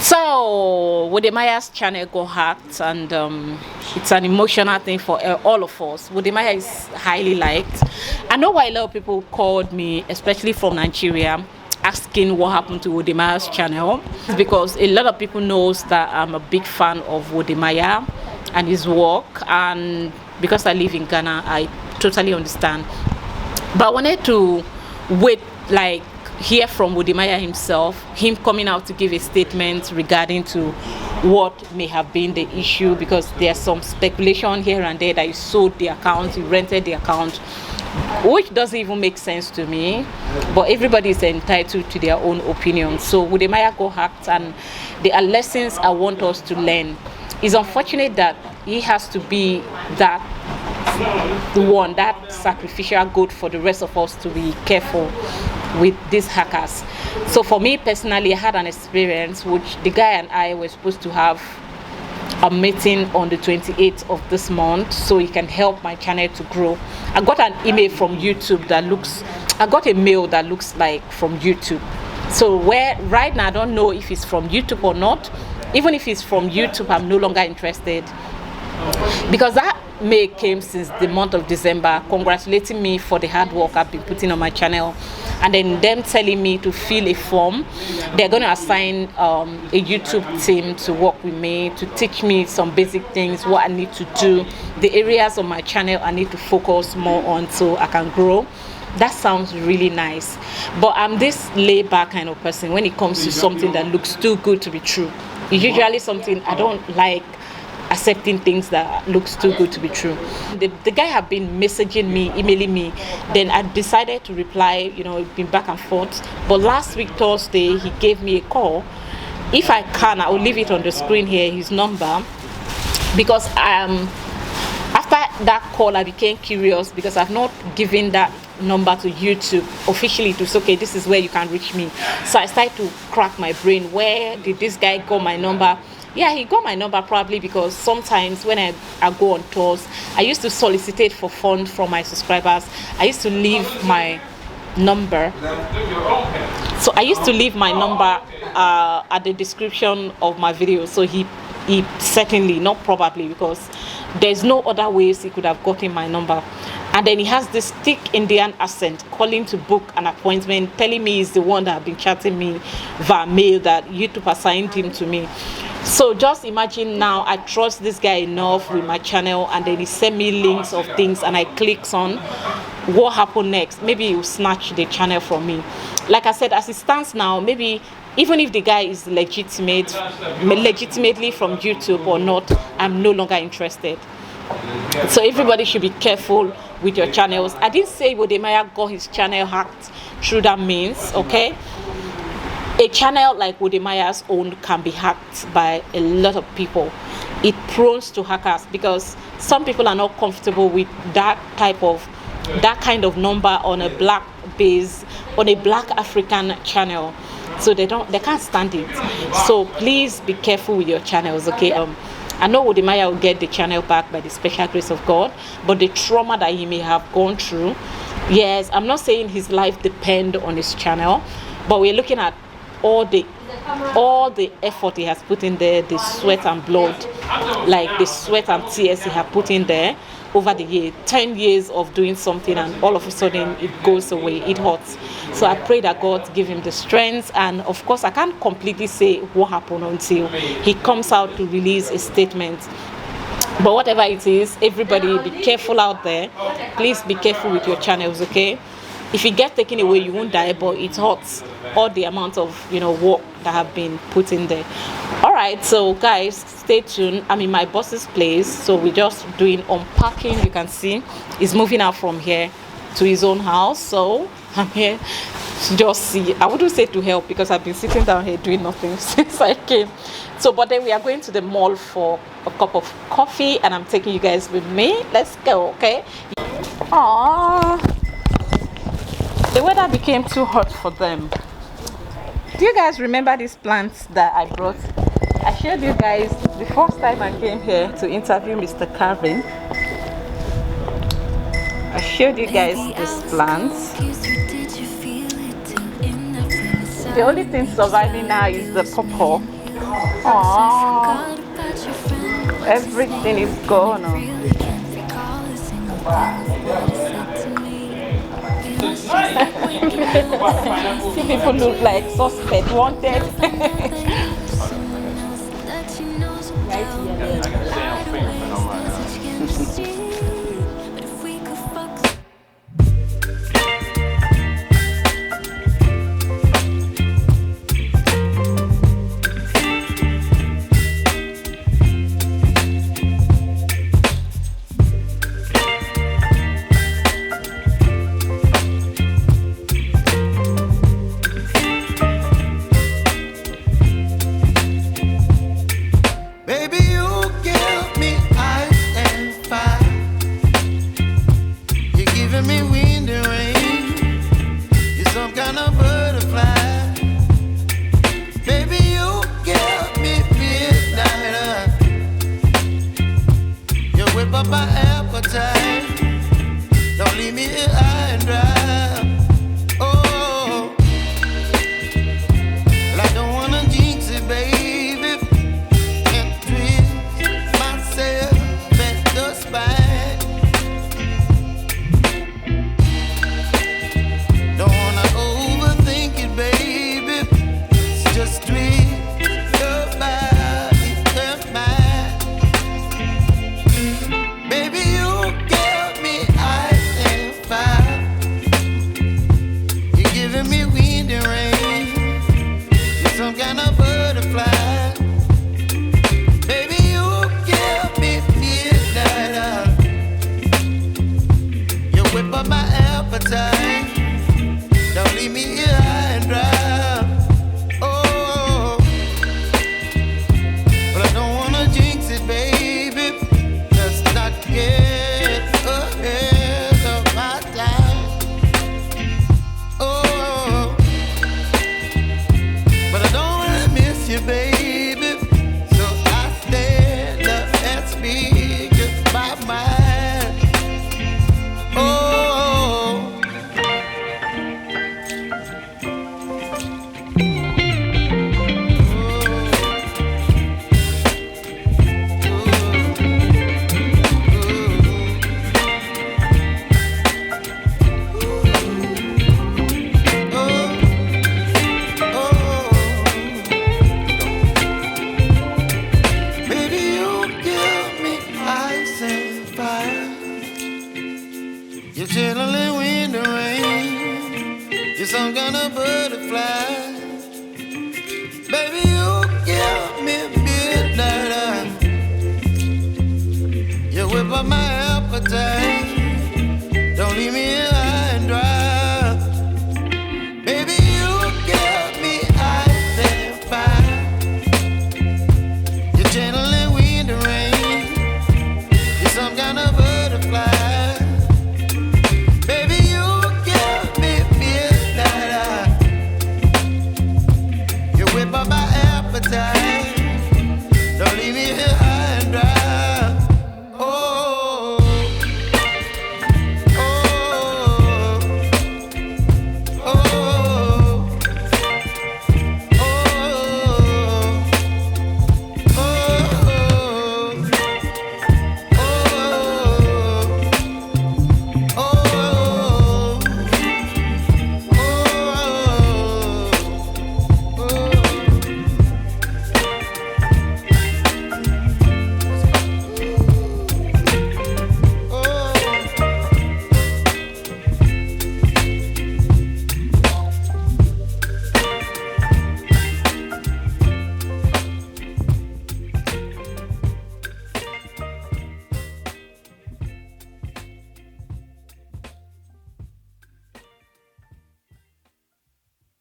So Wode channel got hacked, and it's an emotional thing for all of us. Wode is highly liked. I know why a lot of people called me, especially from Nigeria, asking what happened to Wode channel. It's because a lot of people knows that I'm a big fan of Wode and his work, and because I live in Ghana, I totally understand. But I wanted to wait, like, hear from Wode himself, him coming out to give a statement regarding to what may have been the issue, because there's some speculation here and there that he sold the account, he rented the account, which doesn't even make sense to me. But everybody is entitled to their own opinion. So Wode got hacked, and there are lessons I want us to learn. It's unfortunate that he has to be that sacrificial goat for the rest of us to be careful with these hackers. So for me personally, I had an experience which the guy and I were supposed to have a meeting on the 28th of this month, so he can help my channel to grow. I got an email from YouTube I got a mail that looks like from YouTube. So right now I don't know if it's from YouTube or not. Even if it's from YouTube, I'm no longer interested, because that mail came since the month of December, congratulating me for the hard work I've been putting on my channel, and then them telling me to fill a form. They're going to assign a YouTube team to work with me, to teach me some basic things, what I need to do, the areas of my channel I need to focus more on so I can grow. That sounds really nice, but I'm this laid back kind of person when it comes to something that looks too good to be true. It's usually something I don't like, accepting things that looks too good to be true. The guy have been messaging me, emailing me, then I decided to reply, been back and forth. But last week Thursday he gave me a call. If I can, I will leave it on the screen here, his number, because after that call I became curious, because I've not given that number to YouTube officially to say, okay, this is where you can reach me. So I started to crack my brain, where did this guy got my number? Yeah, he got my number probably because sometimes when I go on tours, I used to solicit for funds from my subscribers. I used to leave my number. So I used to leave my number at the description of my video. So he certainly, not probably, because there's no other ways he could have gotten my number. And then he has this thick Indian accent, calling to book an appointment, telling me he's the one that have been chatting me via mail, that YouTube assigned him to me. So just imagine now I trust this guy enough with my channel, and then he sent me links of things and I clicks on. What happened next? Maybe he will snatch the channel from me. Like I said, as it stands now, maybe even if the guy is legitimately from YouTube or not, I'm no longer interested. So everybody should be careful with your channels. I didn't say Wode got his channel hacked through that means, okay? A channel like Wode own can be hacked by a lot of people. It prone to hackers because some people are not comfortable with that kind of number on a black base, on a black African channel. So they can't stand it. So please be careful with your channels, okay? I know Wode will get the channel back by the special grace of God, but the trauma that he may have gone through, yes, I'm not saying his life depends on his channel, but we're looking at all the effort he has put in there, the sweat and blood, like the sweat and tears he has put in there over the year, 10 years of doing something, and all of a sudden it goes away. It hurts. So I pray that God give him the strength, and of course I can't completely say what happened until he comes out to release a statement. But whatever it is, everybody be careful out there. Please be careful with your channels, okay? If you get taken away, you won't die, but it hurts all the amount of work that have been put in there. All right, so guys, stay tuned. I'm in my boss's place, so we're just doing unpacking. You can see he's moving out from here to his own house, so I'm here to just see. I wouldn't say to help, because I've been sitting down here doing nothing since I came. So but then we are going to the mall for a cup of coffee, and I'm taking you guys with me. Let's go, okay? Aww. The weather became too hot for them. Do you guys remember these plants that I brought? I showed you guys the first time I came here to interview Mr. Carvin. I showed you guys these plants. The only thing surviving now is the pawpaw. Aww. Everything is gone. See, people look like suspect wanted. Baby, you give me ice and fire. You're giving me wind and rain. You're some kind of butterfly. Baby, you give me midnight. You whip up my appetite. Don't leave me here high and dry. Oh, well, I don't wanna jinx it, baby. And twist myself at the spine. Don't wanna overthink it, baby. It's just twist your body and mine. Baby, you give me ice and fire. You're giving me wind and rain. You're some kind of butterfly. Baby, you give me midnight. You whip up my appetite. Don't leave me here high and dry. Oh, but I don't wanna jinx it, baby. Let's not get ahead of my time. Oh, but I don't wanna miss you, baby. So I stand up and speak my mind. Oh. Baby, you give me ice and fire. You're chilling wind and rain. You're some kind of butterfly. Baby, you give me midnight. You whip up my appetite. Don't leave me here high and dry. Baby, you give me ice and fire. You're channeling wind and rain. You're some kind of butterfly. Baby, you give me midnight. You whip up my appetite. Don't leave me here high and dry. Oh, oh, oh, oh,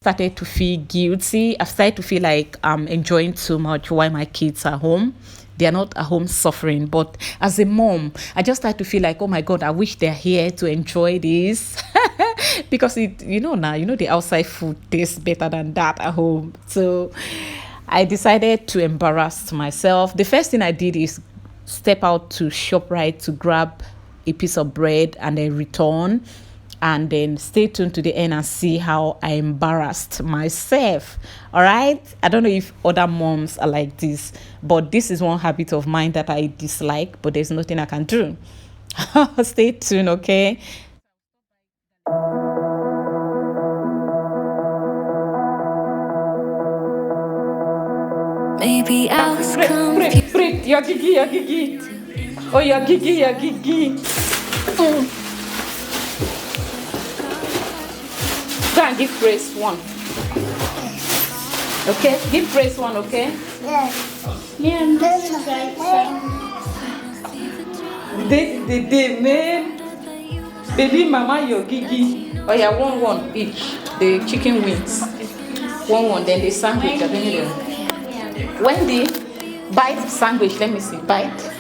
Started to feel guilty. I've started to feel like I'm enjoying too much while my kids are home. They are not at home suffering. But as a mom, I just started to feel like, oh my God, I wish they're here to enjoy this. Because the outside food tastes better than that at home. So I decided to embarrass myself. The first thing I did is step out to ShopRite to grab a piece of bread and then return. and then stay tuned to the end and see how I embarrassed myself. All right, I don't know if other moms are like this, but this is one habit of mine that I dislike, but there's nothing I can do. Stay tuned, okay? Maybe I was confused. Break, your gigi. Oh, your gigi. Go and give Grace one. Okay, give Grace one, okay? Yeah, that's the man. Baby mama, your gigi. Oh yeah, one each. The chicken wings. One, then the sandwich. Wendy, bite sandwich. Let me see. Bite.